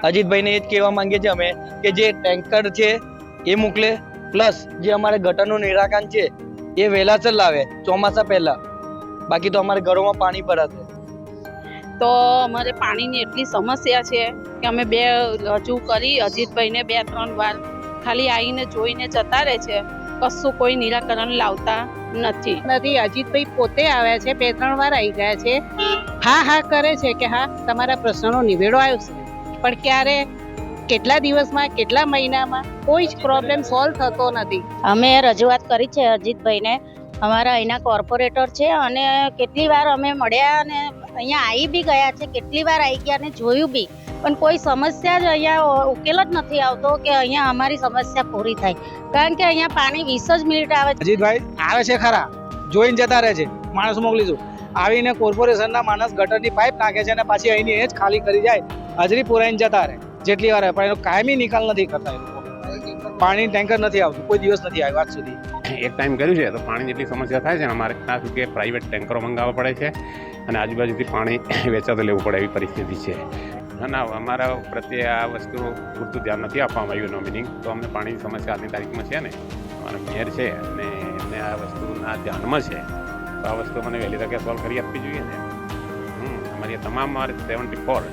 અજીતભાઈને એ જ કહેવા માંગીએ છીએ અમે કે જે ટેન્કર છે એ મોકલે, પ્લસ જે અમારે ગટરનું નિરાકરણ છે એ વહેલાસર લાવે ચોમાસા પહેલા, બાકી તો અમારે ઘરોમાં પાણી ભરાશે. તો અમારે પાણીની એટલી સમસ્યા છે કે અમે બે રજૂ કરી અજીતભાઈને 2-3 વાર, ખાલી આવીને જોઈને જતા રહે છે, કશું કોઈ નિરાકરણ લાવતા નથી. અજીતભાઈ પોતે આવ્યા છે, 2-3 વાર આવી ગયા છે, હા કરે છે કે હા તમારા પ્રશ્નનો નિવેડો આવશે, પણ ક્યારે, કેટલા દિવસમાં, કેટલા મહિનામાં કોઈ જ પ્રોબ્લેમ સોલ્વ થતો નથી. અમે રજૂઆત કરી છે અજીતભાઈને, અમારા અહીંના કોર્પોરેટર છે, અને કેટલી વાર અમે મળ્યા અને અહીંયા આવી બી ગયા છે, કેટલી વાર આવી ગયા અને જોયું બી, પણ કોઈ સમસ્યા જ અહીંયા ઉકેલ જ નથી આવતો કે અહીંયા અમારી સમસ્યા પૂરી થાય, કારણ કે અહીંયા પાણી 20 જ મિનિટ આવે છે. અજીતભાઈ આવે છે ખરા, જોઈને જતા રહે છે, માણસ મોકલીશું, આવીને કોર્પોરેશનના માણસ ગટરની પાઇપ નાખે છે અને પાછી અહીંની એ જ ખાલી કરી જાય, હાજરી પુરાઈને જતા રહે જેટલી વાર, પણ એનો કાયમી નિકાલ નથી કરતા એ લોકો. પાણી ટેન્કર નથી આવતું, કોઈ દિવસ નથી આવ્યું આજ સુધી. એક ટાઈમ કર્યું છે તો પાણીની એટલી સમસ્યા થાય છે ને અમારે ત્યાં સુધી કે પ્રાઇવેટ ટેન્કરો મંગાવવા પડે છે અને આજુબાજુથી પાણી વેચાતું લેવું પડે એવી પરિસ્થિતિ છે. ના અમારા પ્રત્યે આ વસ્તુ પૂરતું ધ્યાન નથી આપવામાં આવ્યું નોમિનિંગ, તો અમને પાણીની સમસ્યા આજની તારીખમાં છે ને, અમારા મેયર છે અને એમને આ વસ્તુના ધ્યાનમાં છે, તો આ વસ્તુ મને વહેલી તકે સોલ્વ કરી આપવી જોઈએ ને. અમારી તમામ 74